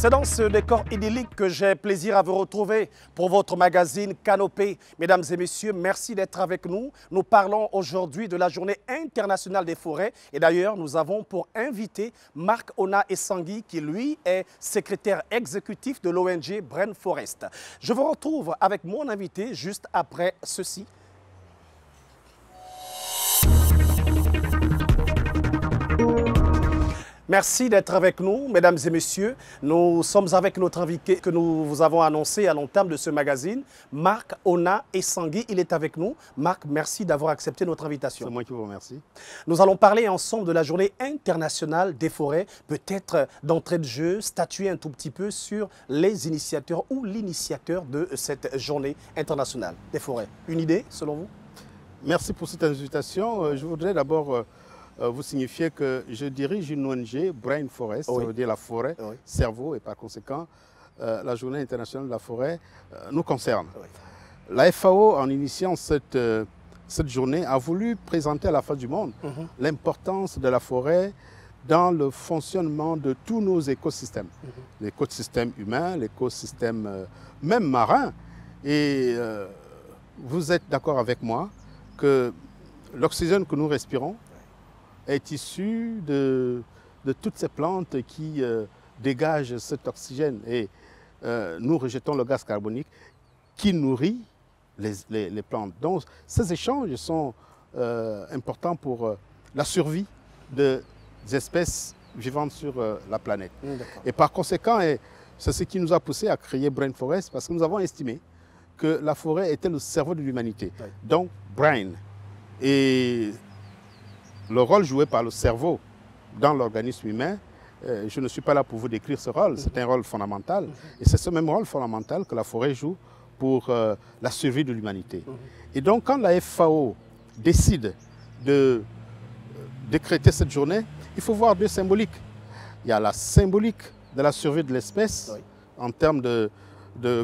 C'est dans ce décor idyllique que j'ai plaisir à vous retrouver pour votre magazine Canopée. Mesdames et messieurs, merci d'être avec nous. Nous parlons aujourd'hui de la Journée internationale des forêts. Et d'ailleurs, nous avons pour invité Marc Ona Essangui, qui lui est secrétaire exécutif de l'ONG Brain Forest. Je vous retrouve avec mon invité juste après ceci. Merci d'être avec nous, mesdames et messieurs. Nous sommes avec notre invité que nous vous avons annoncé à l'entame de ce magazine, Marc Ona Essangui. Il est avec nous. Marc, merci d'avoir accepté notre invitation. C'est moi qui vous remercie. Nous allons parler ensemble de la Journée internationale des forêts. Peut-être d'entrée de jeu, statuer un tout petit peu sur les initiateurs ou l'initiateur de cette Journée internationale des forêts. Une idée, selon vous? Merci pour cette invitation. Je voudrais d'abord vous signifier que je dirige une ONG, Brain Forest, Oui. ça veut dire la forêt, Oui. cerveau, et par conséquent, la Journée internationale de la forêt nous concerne. Oui. La FAO, en initiant cette journée, a voulu présenter à la face du monde l'importance de la forêt dans le fonctionnement de tous nos écosystèmes. L'écosystème humain, l'écosystème même marin. Et vous êtes d'accord avec moi que l'oxygène que nous respirons est issu de toutes ces plantes qui dégagent cet oxygène. Et nous rejetons le gaz carbonique qui nourrit les plantes. Donc ces échanges sont importants pour la survie des espèces vivantes sur la planète. Et par conséquent, c'est ce qui nous a poussé à créer Brain Forest, parce que nous avons estimé que la forêt était le cerveau de l'humanité. Oui. Donc, Brain. Et le rôle joué par le cerveau dans l'organisme humain, je ne suis pas là pour vous décrire ce rôle, c'est un rôle fondamental. Et c'est ce même rôle fondamental que la forêt joue pour la survie de l'humanité. Et donc, quand la FAO décide de décréter cette journée, il faut voir deux symboliques. Il y a la symbolique de la survie de l'espèce, Oui. en termes de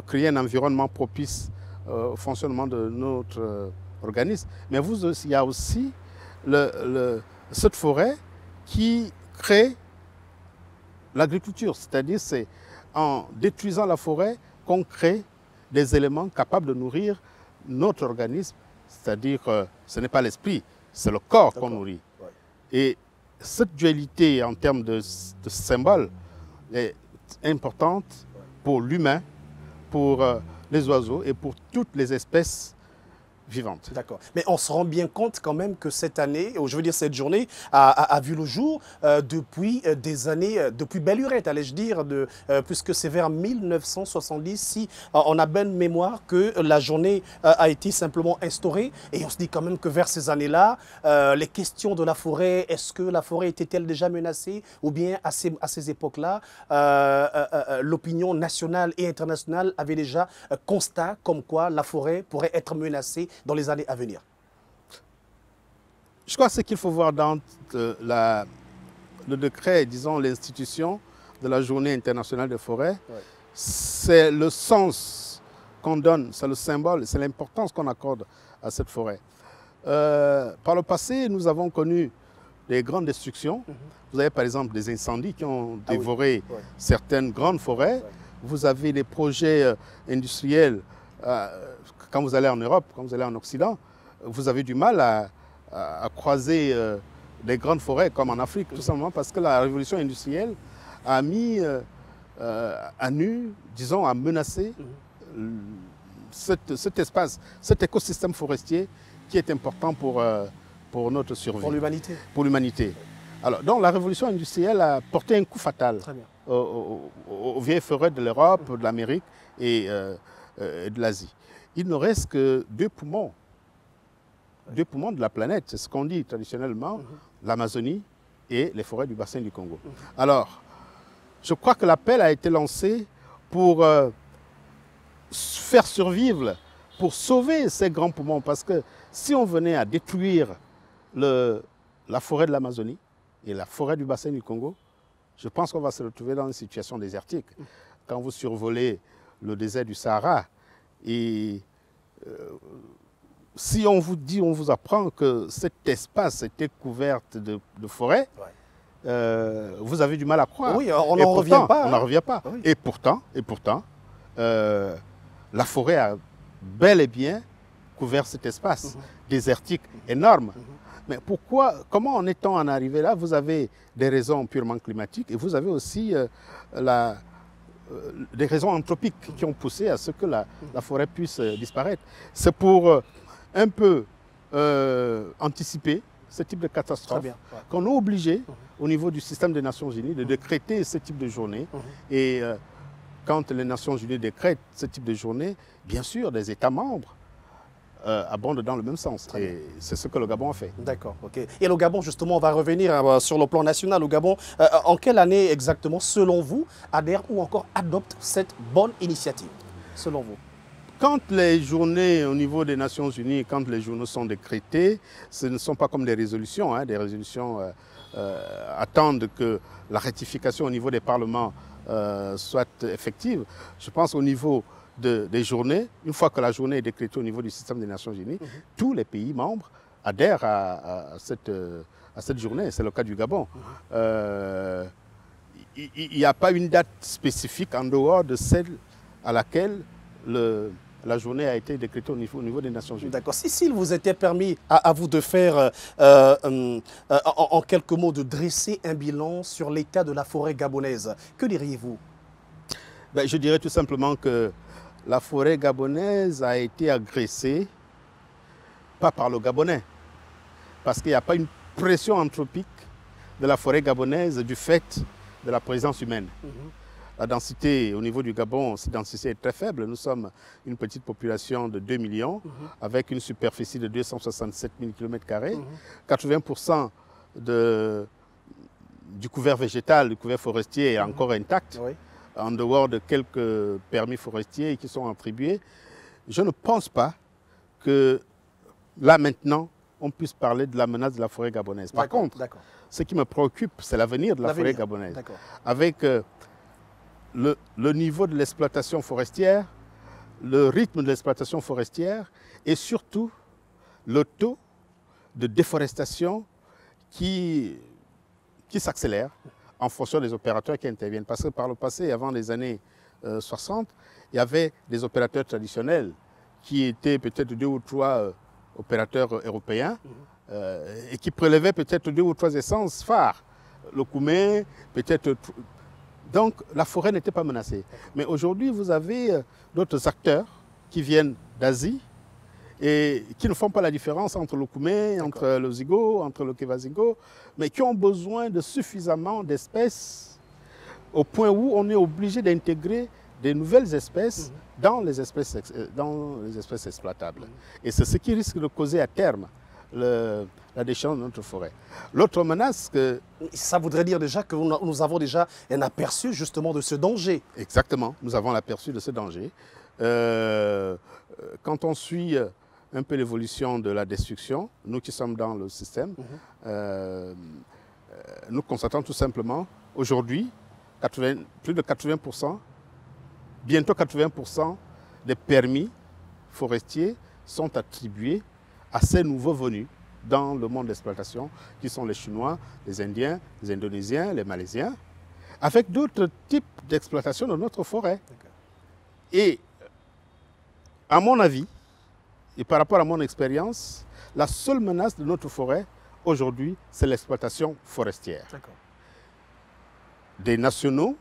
créer un environnement propice au fonctionnement de notre organisme. Mais il y a aussi cette forêt qui crée l'agriculture. C'est-à-dire c'est en détruisant la forêt qu'on crée des éléments capables de nourrir notre organisme. C'est-à-dire ce n'est pas l'esprit, c'est le corps qu'on nourrit. Ouais. Et cette dualité en termes de symboles est importante pour l'humain, pour les oiseaux et pour toutes les espèces vivantes. D'accord. Mais on se rend bien compte quand même que cette année, ou je veux dire cette journée, a vu le jour depuis des années, depuis belle lurette, allais-je dire, puisque c'est vers 1970, si on a bonne mémoire que la journée a été simplement instaurée. Et on se dit quand même que vers ces années-là, les questions de la forêt, est-ce que la forêt était-elle déjà menacée? Ou bien à ces époques-là, l'opinion nationale et internationale avait déjà constat comme quoi la forêt pourrait être menacée dans les années à venir? Je crois que ce qu'il faut voir dans le décret, disons l'institution de la Journée internationale des forêts, Ouais. c'est le sens qu'on donne, c'est le symbole, c'est l'importance qu'on accorde à cette forêt. Par le passé, nous avons connu des grandes destructions. Vous avez par exemple des incendies qui ont dévoré Ouais. certaines grandes forêts. Ouais. Vous avez des projets industriels. Quand vous allez en Europe, quand vous allez en Occident, vous avez du mal à croiser des grandes forêts comme en Afrique, tout simplement parce que la révolution industrielle a mis à nu, disons, a menacé cet espace, cet écosystème forestier qui est important pour notre survie. Pour l'humanité. Pour l'humanité. Alors, donc la révolution industrielle a porté un coup fatal Très bien. aux vieilles forêts de l'Europe, de l'Amérique et de l'Asie. Il ne reste que deux poumons de la planète, c'est ce qu'on dit traditionnellement, l'Amazonie et les forêts du bassin du Congo. Alors, je crois que l'appel a été lancé pour faire survivre, pour sauver ces grands poumons, parce que si on venait à détruire la forêt de l'Amazonie et la forêt du bassin du Congo, je pense qu'on va se retrouver dans une situation désertique. Quand vous survolez le désert du Sahara, et si on vous dit, on vous apprend que cet espace était couvert de forêt, vous avez du mal à croire. Oui, on n'en revient pas. On n'en revient pas. Oui. Et pourtant, la forêt a bel et bien couvert cet espace désertique énorme. Mais comment en est-on arrivé là? Vous avez des raisons purement climatiques et vous avez aussi des raisons anthropiques qui ont poussé à ce que la forêt puisse disparaître. C'est pour un peu anticiper ce type de catastrophe qu'on est obligé, au niveau du système des Nations Unies, de décréter ce type de journée. Et quand les Nations Unies décrètent ce type de journée, bien sûr, des États membres abondent dans le même sens. Et c'est ce que le Gabon a fait. D'accord, ok. Et le Gabon, justement, on va revenir sur le plan national. Le Gabon, en quelle année exactement, selon vous, adhère ou encore adopte cette bonne initiative, selon vous? Quand les journées au niveau des Nations Unies, quand les journées sont décrétées, ce ne sont pas comme des résolutions. Des résolutions attendent que la ratification au niveau des parlements soit effective. Je pense au niveau des journées, une fois que la journée est décrétée au niveau du système des Nations Unies, tous les pays membres adhèrent à cette journée. C'est le cas du Gabon. Il n'y a pas une date spécifique en dehors de celle à laquelle la journée a été décrétée au niveau des Nations Unies. D'accord. S'il vous était permis à vous de faire, en quelques mots, de dresser un bilan sur l'état de la forêt gabonaise, que diriez-vous? Je dirais tout simplement que la forêt gabonaise a été agressée, pas par le Gabonais, parce qu'il n'y a pas une pression anthropique de la forêt gabonaise du fait de la présence humaine. La densité au niveau du Gabon, cette densité est très faible. Nous sommes une petite population de 2 millions, avec une superficie de 267 000 km². 80% du couvert végétal, du couvert forestier est encore intact. En dehors de quelques permis forestiers qui sont attribués, je ne pense pas que là maintenant, on puisse parler de la menace de la forêt gabonaise. Par contre, ce qui me préoccupe, c'est l'avenir de la forêt gabonaise. Avec le niveau de l'exploitation forestière, le rythme de l'exploitation forestière et surtout le taux de déforestation qui s'accélère en fonction des opérateurs qui interviennent. Parce que par le passé, avant les années 60, il y avait des opérateurs traditionnels qui étaient peut-être 2 ou 3 opérateurs européens et qui prélevaient peut-être 2 ou 3 essences phares. Le koumé, peut-être... Donc la forêt n'était pas menacée. Mais aujourd'hui, vous avez d'autres acteurs qui viennent d'Asie et qui ne font pas la différence entre le koumé, entre le zigo, entre le kevazingo, mais qui ont besoin de suffisamment d'espèces au point où on est obligé d'intégrer des nouvelles espèces dans les espèces exploitables. Et c'est ce qui risque de causer à terme la déchéance de notre forêt. L'autre menace que... Ça voudrait dire déjà que nous avons déjà un aperçu justement de ce danger. Exactement, nous avons l'aperçu de ce danger. Quand on suit un peu l'évolution de la destruction, nous qui sommes dans le système, nous constatons tout simplement, aujourd'hui, plus de 80%, bientôt 80% des permis forestiers sont attribués à ces nouveaux venus dans le monde d'exploitation, qui sont les Chinois, les Indiens, les Indonésiens, les Malaisiens, avec d'autres types d'exploitation de notre forêt. Et à mon avis, et par rapport à mon expérience, la seule menace de notre forêt aujourd'hui, c'est l'exploitation forestière. Des nationaux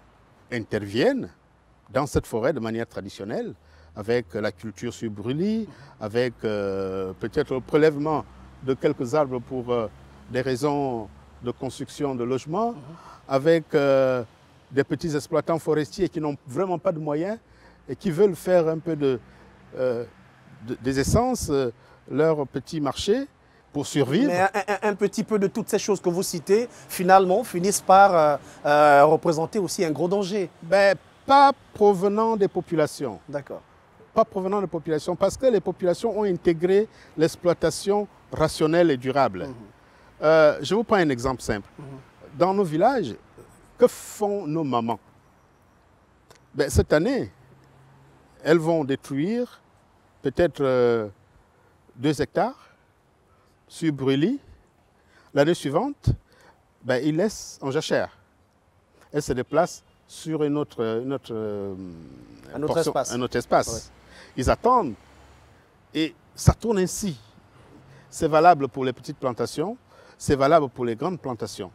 interviennent dans cette forêt de manière traditionnelle, avec la culture sur brûlis, avec peut-être le prélèvement de quelques arbres pour des raisons de construction de logements, avec des petits exploitants forestiers qui n'ont vraiment pas de moyens et qui veulent faire un peu des essences, leur petit marché pour survivre. Mais un petit peu de toutes ces choses que vous citez, finalement, finissent par représenter aussi un gros danger. Pas provenant des populations. D'accord. Pas provenant des populations, parce que les populations ont intégré l'exploitation rationnelle et durable. Je vous prends un exemple simple. Dans nos villages, que font nos mamans? Cette année, elles vont détruire peut-être 2 hectares sur brûlis. L'année suivante, ben, ils laissent en jachère. Elles se déplacent sur un autre espace. Ouais. Ils attendent et ça tourne ainsi. C'est valable pour les petites plantations, c'est valable pour les grandes plantations.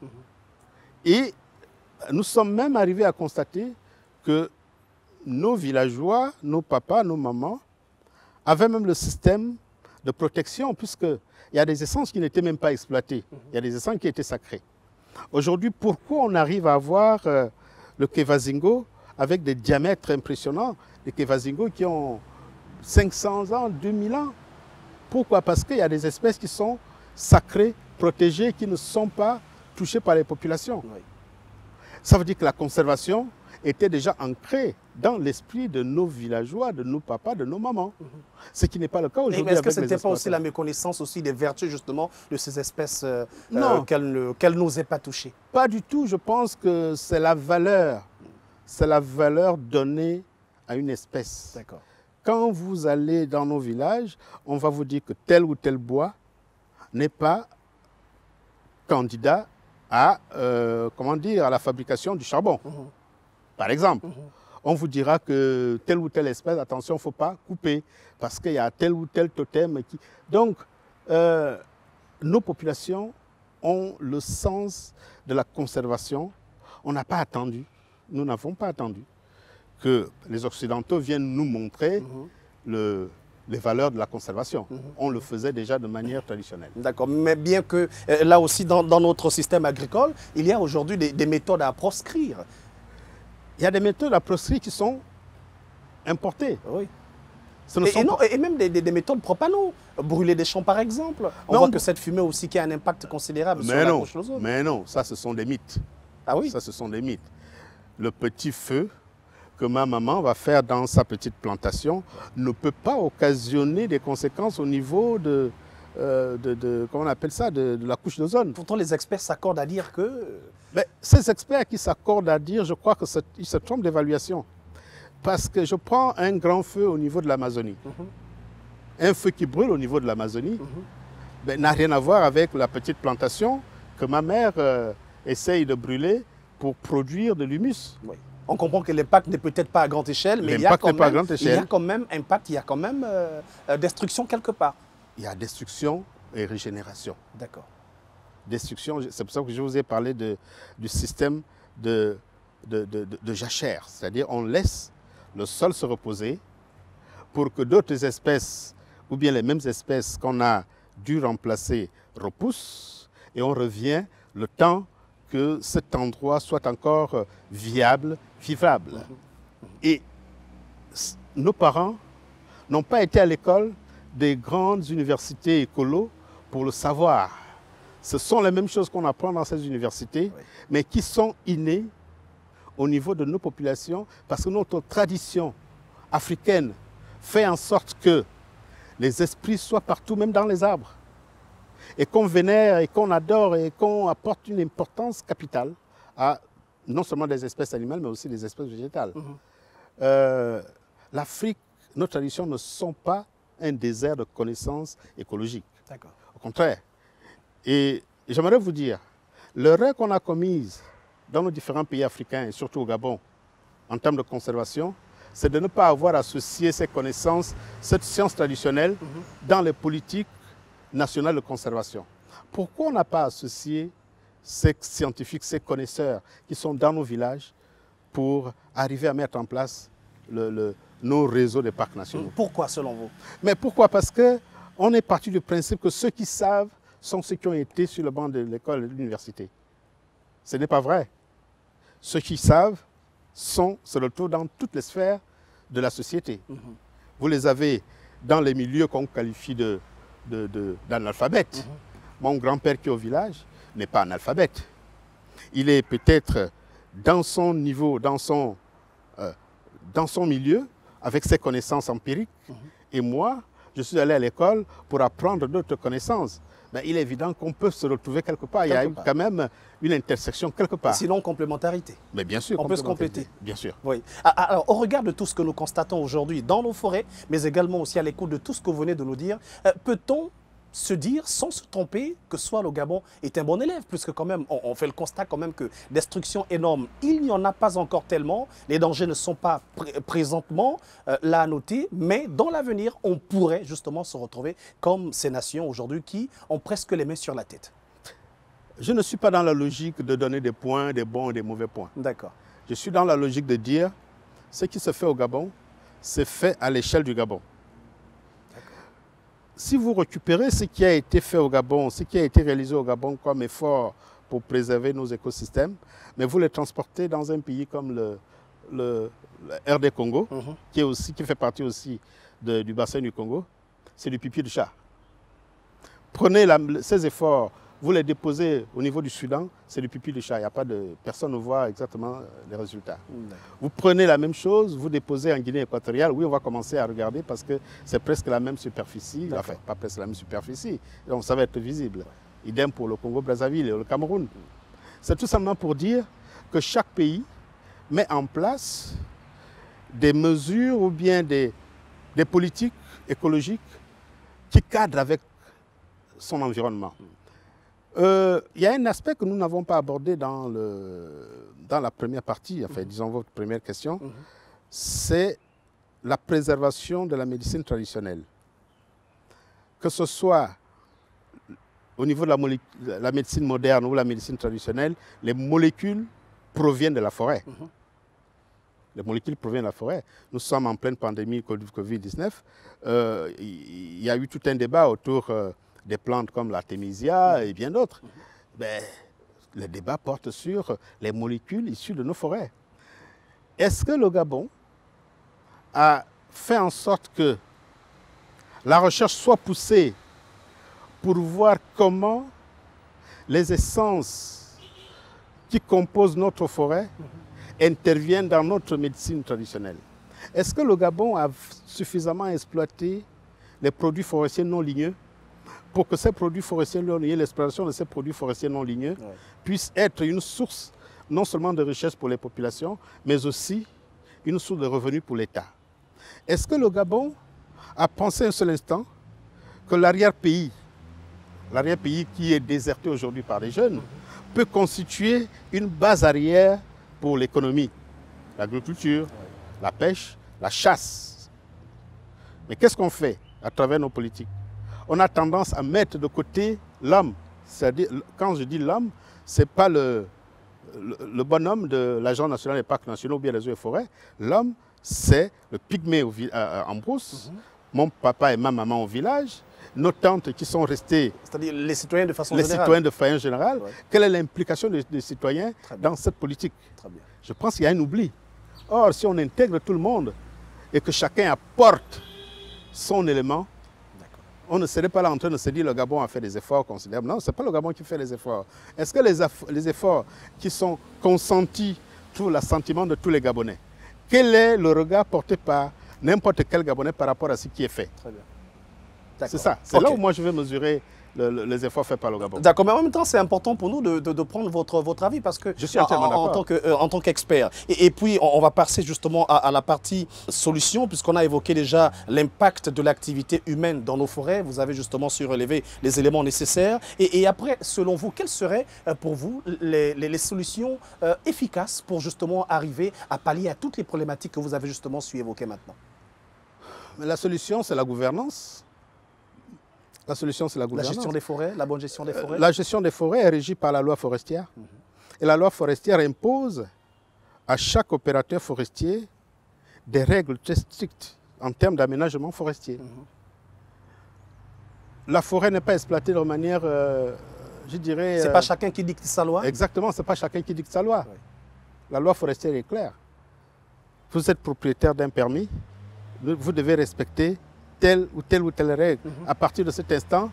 Et nous sommes même arrivés à constater que nos villageois, nos papas, nos mamans, avaient même le système de protection, puisqu'il y a des essences qui n'étaient même pas exploitées. Il y a des essences qui étaient sacrées. Aujourd'hui, pourquoi on arrive à avoir le Kevazingo avec des diamètres impressionnants, des Kevazingo qui ont 500 ans, 2000 ans? Pourquoi? Parce qu'il y a des espèces qui sont sacrées, protégées, qui ne sont pas touchées par les populations. Oui. Ça veut dire que la conservation était déjà ancrée dans l'esprit de nos villageois, de nos papas, de nos mamans. Ce qui n'est pas le cas aujourd'hui. Est-ce que ce n'était pas aussi la méconnaissance aussi des vertus justement de ces espèces qu'elles n'osaient pas toucher? Pas du tout. Je pense que c'est la valeur donnée à une espèce. D'accord. Quand vous allez dans nos villages, on va vous dire que tel ou tel bois n'est pas candidat à, à la fabrication du charbon. Par exemple, on vous dira que telle ou telle espèce, attention, il ne faut pas couper parce qu'il y a tel ou tel totem qui... Donc, nos populations ont le sens de la conservation. On n'a pas attendu, nous n'avons pas attendu que les Occidentaux viennent nous montrer les valeurs de la conservation. On le faisait déjà de manière traditionnelle. D'accord, mais bien que là aussi dans notre système agricole, il y a aujourd'hui des méthodes à proscrire. Il y a des méthodes à proscrire qui sont importées. Oui. Et même des méthodes propres à nous. Brûler des champs par exemple. On voit que cette fumée aussi qui a un impact considérable sur la couche d'ozone. Mais non, ça ce sont des mythes. Ah oui? Ça ce sont des mythes. Le petit feu que ma maman va faire dans sa petite plantation ne peut pas occasionner des conséquences au niveau comment on appelle ça, de la couche d'ozone. Pourtant, les experts s'accordent à dire que... Mais ces experts qui s'accordent à dire, je crois qu'ils se trompent d'évaluation. Parce que je prends un grand feu au niveau de l'Amazonie. Un feu qui brûle au niveau de l'Amazonie n'a rien à voir avec la petite plantation que ma mère essaye de brûler pour produire de l'humus. Oui. On comprend que l'impact n'est peut-être pas à grande échelle, mais il y a quand même impact, il y a quand même destruction quelque part. Il y a destruction et régénération. D'accord. Destruction, c'est pour ça que je vous ai parlé du système de jachère. C'est-à-dire on laisse le sol se reposer pour que d'autres espèces, ou bien les mêmes espèces qu'on a dû remplacer, repoussent, et on revient le temps que cet endroit soit encore viable, vivable. Et nos parents n'ont pas été à l'école des grandes universités écolo pour le savoir. Ce sont les mêmes choses qu'on apprend dans ces universités, mais qui sont innées au niveau de nos populations, parce que notre tradition africaine fait en sorte que les esprits soient partout, même dans les arbres, et qu'on vénère, et qu'on adore, et qu'on apporte une importance capitale à non seulement des espèces animales, mais aussi des espèces végétales. L'Afrique, nos traditions ne sont pas un désert de connaissances écologiques. D'accord. Au contraire. Et j'aimerais vous dire, l'erreur qu'on a commise dans nos différents pays africains, et surtout au Gabon, en termes de conservation, c'est de ne pas avoir associé ces connaissances, cette science traditionnelle, dans les politiques nationales de conservation. Pourquoi on n'a pas associé ces scientifiques, ces connaisseurs qui sont dans nos villages pour arriver à mettre en place nos réseaux de parcs nationaux? Pourquoi, selon vous? Mais pourquoi? Parce qu'on est parti du principe que ceux qui savent sont ceux qui ont été sur le banc de l'école et de l'université. Ce n'est pas vrai. Ceux qui savent se retrouvent dans toutes les sphères de la société. Vous les avez dans les milieux qu'on qualifie d'analphabètes. Mon grand-père qui est au village n'est pas analphabète. Il est peut-être dans son niveau, dans son milieu, avec ses connaissances empiriques. Et moi, je suis allé à l'école pour apprendre d'autres connaissances. Mais il est évident qu'on peut se retrouver quelque part. Il y a quand même une intersection quelque part. Sinon, complémentarité. Mais bien sûr. On peut se compléter. Bien sûr. Oui. Alors, au regard de tout ce que nous constatons aujourd'hui dans nos forêts, mais également aussi à l'écoute de tout ce que vous venez de nous dire, peut-on se dire, sans se tromper, que soit le Gabon est un bon élève, puisque quand même, on fait le constat quand même que destruction énorme, il n'y en a pas encore tellement, les dangers ne sont pas présentement là à noter, mais dans l'avenir, on pourrait justement se retrouver comme ces nations aujourd'hui qui ont presque les mains sur la tête. Je ne suis pas dans la logique de donner des points, des bons et des mauvais points. D'accord. Je suis dans la logique de dire, ce qui se fait au Gabon, c'est fait à l'échelle du Gabon. Si vous récupérez ce qui a été fait au Gabon, ce qui a été réalisé au Gabon comme effort pour préserver nos écosystèmes, mais vous les transportez dans un pays comme le RD Congo, qui fait partie aussi du bassin du Congo, c'est du pipi de chat. Prenez ces efforts, vous les déposez au niveau du Soudan, c'est du pipi de chat. Il n'y a pas de, personne ne voit exactement les résultats. Vous prenez la même chose, vous déposez en Guinée équatoriale. Oui, on va commencer à regarder parce que c'est presque la même superficie. Enfin, pas presque la même superficie. Donc ça va être visible. Idem pour le Congo-Brazzaville et le Cameroun. C'est tout simplement pour dire que chaque pays met en place des mesures ou bien des politiques écologiques qui cadrent avec son environnement. Il y a un aspect que nous n'avons pas abordé dans la première partie, enfin, disons votre première question, c'est la préservation de la médecine traditionnelle. Que ce soit au niveau de la médecine moderne ou la médecine traditionnelle, les molécules proviennent de la forêt. Les molécules proviennent de la forêt. Nous sommes en pleine pandémie Covid-19. Il y a eu tout un débat autour des plantes comme l'artémisia et bien d'autres. Ben, le débat porte sur les molécules issues de nos forêts. Est-ce que le Gabon a fait en sorte que la recherche soit poussée pour voir comment les essences qui composent notre forêt interviennent dans notre médecine traditionnelle? Est-ce que le Gabon a suffisamment exploité les produits forestiers non ligneux pour que ces produits forestiers non ligneux, l'exploitation de ces produits forestiers non ligneux, puisse être une source non seulement de richesse pour les populations, mais aussi une source de revenus pour l'État? Est-ce que le Gabon a pensé un seul instant que l'arrière-pays qui est déserté aujourd'hui par les jeunes, peut constituer une base arrière pour l'économie, l'agriculture, la pêche, la chasse? Mais qu'est-ce qu'on fait à travers nos politiques? On a tendance à mettre de côté l'homme. C'est-à-dire, quand je dis l'homme, ce n'est pas le bonhomme de l'Agence nationale des parcs nationaux ou bien des eaux et forêts. L'homme, c'est le pygmée en brousse, mon papa et ma maman au village, nos tantes qui sont restées... C'est-à-dire les citoyens de façon générale. Les citoyens de façon générale. Quelle est l'implication des citoyens dans cette politique? Très bien. Je pense qu'il y a un oubli. Or, si on intègre tout le monde et que chacun apporte son élément, on ne serait pas là en train de se dire que le Gabon a fait des efforts considérables. Non, ce n'est pas le Gabon qui fait les efforts. Est-ce que les efforts qui sont consentis trouvent l'assentiment de tous les Gabonais? Quel est le regard porté par n'importe quel Gabonais par rapport à ce qui est fait? Très bien. C'est ça. C'est là où moi je vais mesurer les efforts faits par le Gabon. D'accord, mais en même temps, c'est important pour nous de prendre votre avis parce que je suis entièrement en tant qu'expert. Et puis, on va passer justement à la partie solution, puisqu'on a évoqué déjà l'impact de l'activité humaine dans nos forêts. Vous avez justement surélevé les éléments nécessaires. Et après, selon vous, quelles seraient pour vous les solutions efficaces pour justement arriver à pallier à toutes les problématiques que vous avez justement su évoquer maintenant? La solution, c'est la gouvernance. La solution, c'est la gouvernance. La gestion des forêts, la bonne gestion des forêts? La gestion des forêts est régie par la loi forestière. Et la loi forestière impose à chaque opérateur forestier des règles très strictes en termes d'aménagement forestier. La forêt n'est pas exploitée de manière, je dirais... C'est pas chacun qui dicte sa loi? Exactement, c'est pas chacun qui dicte sa loi. La loi forestière est claire. Vous êtes propriétaire d'un permis, vous devez respecter telle ou telle règle. À partir de cet instant,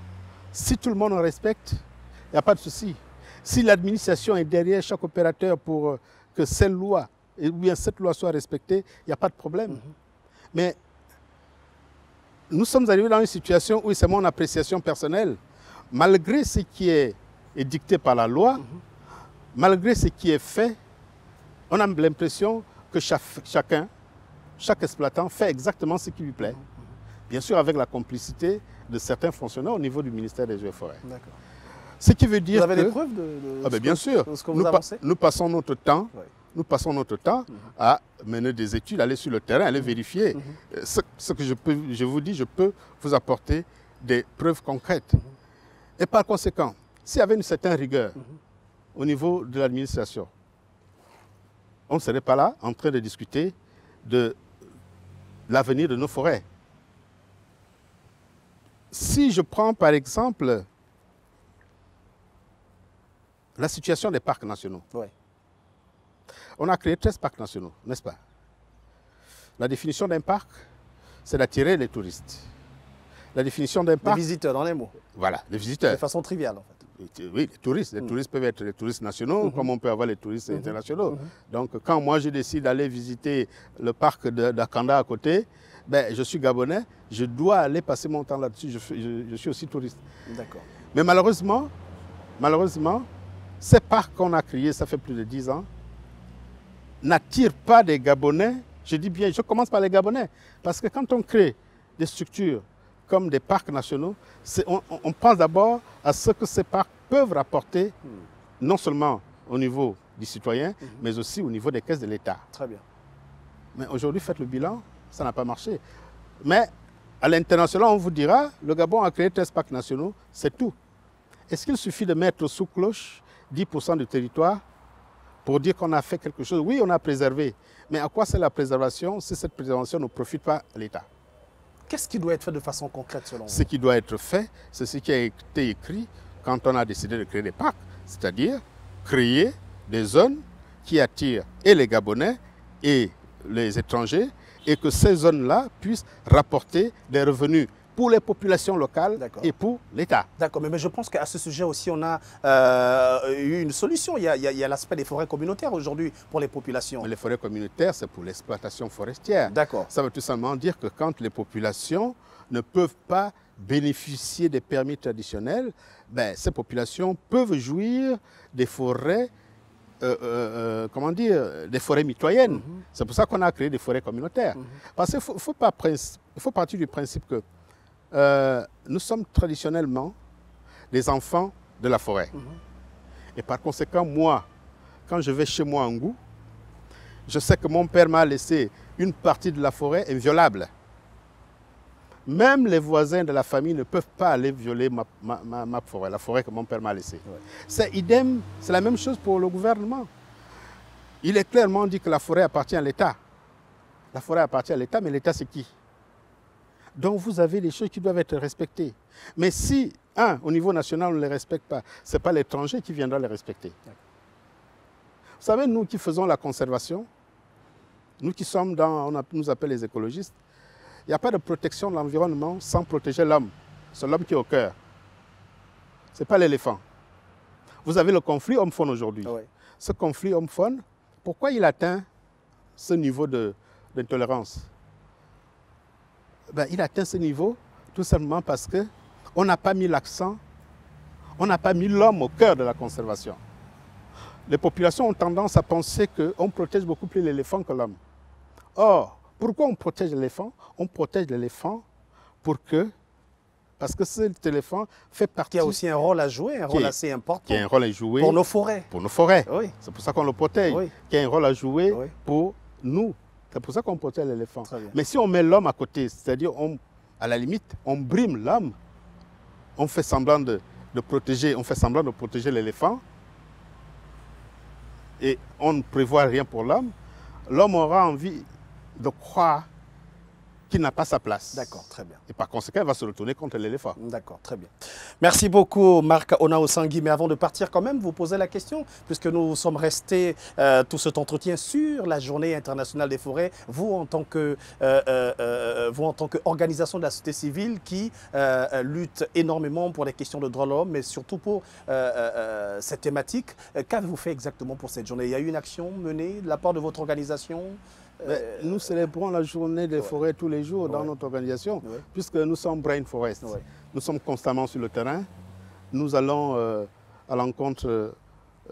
si tout le monde en respecte, il n'y a pas de souci. Si l'administration est derrière chaque opérateur pour que cette loi soit respectée, il n'y a pas de problème. Mais nous sommes arrivés dans une situation où c'est mon appréciation personnelle. Malgré ce qui est dicté par la loi, malgré ce qui est fait, on a l'impression que chaque exploitant fait exactement ce qui lui plaît. bien sûr avec la complicité de certains fonctionnaires au niveau du ministère des Eaux et Forêts. D'accord. Ce qui veut dire Vous avez que... des preuves bien sûr, de ce que vous avancez? nous passons notre temps, Ouais. nous passons notre temps à mener des études, aller sur le terrain, aller vérifier. Ce que je vous dis, je peux vous apporter des preuves concrètes. Et par conséquent, s'il y avait une certaine rigueur au niveau de l'administration, on ne serait pas là en train de discuter de l'avenir de nos forêts. Si je prends par exemple la situation des parcs nationaux, Ouais. on a créé 13 parcs nationaux, n'est-ce pas? La définition d'un parc, c'est d'attirer les touristes. La définition d'un Les parc... visiteurs, dans les mots. Voilà, les visiteurs. De façon triviale, en fait. Oui, les touristes. Les touristes peuvent être les touristes nationaux, comme on peut avoir les touristes internationaux. Donc, quand moi, je décide d'aller visiter le parc d'Akanda à côté, ben, je suis gabonais, je dois aller passer mon temps là-dessus. Je suis aussi touriste. D'accord. Mais malheureusement, ces parcs qu'on a créés, ça fait plus de 10 ans, n'attirent pas des Gabonais. Je dis bien, je commence par les Gabonais. Parce que quand on crée des structures comme des parcs nationaux, on pense d'abord à ce que ces parcs peuvent rapporter, non seulement au niveau du citoyen, mais aussi au niveau des caisses de l'État. Très bien. Mais aujourd'hui, faites le bilan, ça n'a pas marché. Mais à l'international, on vous dira, le Gabon a créé 13 parcs nationaux, c'est tout. Est-ce qu'il suffit de mettre sous cloche 10% du territoire pour dire qu'on a fait quelque chose? Oui, on a préservé. Mais à quoi c'est la préservation si cette préservation ne profite pas à l'État? Qu'est-ce qui doit être fait de façon concrète selon vous? Ce qui doit être fait, c'est ce qui a été écrit quand on a décidé de créer des parcs, c'est-à-dire créer des zones qui attirent et les Gabonais et les étrangers, et que ces zones-là puissent rapporter des revenus pour les populations locales et pour l'État. D'accord, mais je pense qu'à ce sujet aussi, on a eu une solution. Il y a l'aspect des forêts communautaires aujourd'hui pour les populations. Mais les forêts communautaires, c'est pour l'exploitation forestière. D'accord. Ça veut tout simplement dire que quand les populations ne peuvent pas bénéficier des permis traditionnels, ben, ces populations peuvent jouir des forêts, comment dire, des forêts mitoyennes. C'est pour ça qu'on a créé des forêts communautaires. Parce qu'il faut partir du principe que nous sommes traditionnellement des enfants de la forêt. Et par conséquent, moi, quand je vais chez moi en Ngou, je sais que mon père m'a laissé une partie de la forêt inviolable. Même les voisins de la famille ne peuvent pas aller violer ma forêt, la forêt que mon père m'a laissée. Ouais. C'est idem, c'est la même chose pour le gouvernement. Il est clairement dit que la forêt appartient à l'État. La forêt appartient à l'État, mais l'État c'est qui? Donc vous avez des choses qui doivent être respectées. Mais si, au niveau national, on ne les respecte pas, ce n'est pas l'étranger qui viendra les respecter. Vous savez, nous qui faisons la conservation, nous qui sommes dans, on nous appelle les écologistes, il n'y a pas de protection de l'environnement sans protéger l'homme. C'est l'homme qui est au cœur. Ce n'est pas l'éléphant. Vous avez le conflit homme-faune aujourd'hui. Ouais. Ce conflit homme-faune, pourquoi il atteint ce niveau d'intolérance? Ben, il atteint ce niveau tout simplement parce qu'on n'a pas mis l'accent, on n'a pas mis l'homme au cœur de la conservation. Les populations ont tendance à penser qu'on protège beaucoup plus l'éléphant que l'homme. Or, pourquoi on protège l'éléphant? On protège l'éléphant parce que cet éléphant fait partie... Qui a aussi un rôle à jouer, un rôle assez important. Qui a un rôle à jouer pour nos forêts. Pour nos forêts. Oui. C'est pour ça qu'on le protège. Oui. Qui a un rôle à jouer pour nous. C'est pour ça qu'on protège l'éléphant. Mais si on met l'homme à côté, c'est-à-dire, à la limite, on brime l'homme, on fait semblant de protéger l'éléphant, et on ne prévoit rien pour l'homme, l'homme aura envie de croire qu'il n'a pas sa place. D'accord, très bien. Et par conséquent, il va se retourner contre l'éléphant. D'accord, très bien. Merci beaucoup, Marc Onao-Sangui. Mais avant de partir quand même, vous posez la question, puisque nous sommes restés tout cet entretien sur la Journée internationale des forêts, vous en tant qu'organisation de la société civile qui lutte énormément pour les questions de droits de l'homme, mais surtout pour cette thématique, qu'avez-vous fait exactement pour cette journée? Il y a eu une action menée de la part de votre organisation? Nous célébrons la journée des forêts tous les jours dans notre organisation, puisque nous sommes Brain Forest. Nous sommes constamment sur le terrain. Nous allons à l'encontre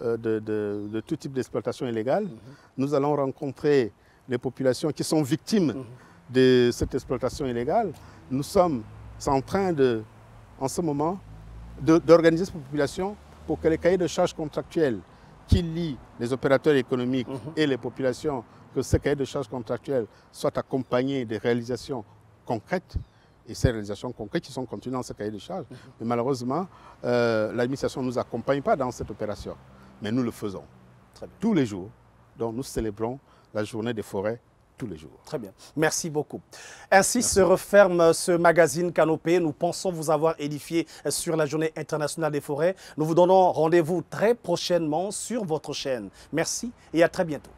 de tout type d'exploitation illégale. Nous allons rencontrer les populations qui sont victimes de cette exploitation illégale, nous sommes en train en ce moment, d'organiser cette population pour que les cahiers de charges contractuels qui lient les opérateurs économiques et les populations, que ces cahiers de charges contractuels soient accompagnés des réalisations concrètes. Et ces réalisations concrètes qui sont contenues dans ces cahiers de charges. Mais malheureusement, l'administration ne nous accompagne pas dans cette opération. Mais nous le faisons tous les jours. Donc nous célébrons la journée des forêts tous les jours. Très bien. Merci beaucoup. Ainsi se referme ce magazine Canopée. Nous pensons vous avoir édifié sur la Journée internationale des forêts. Nous vous donnons rendez-vous très prochainement sur votre chaîne. Merci et à très bientôt.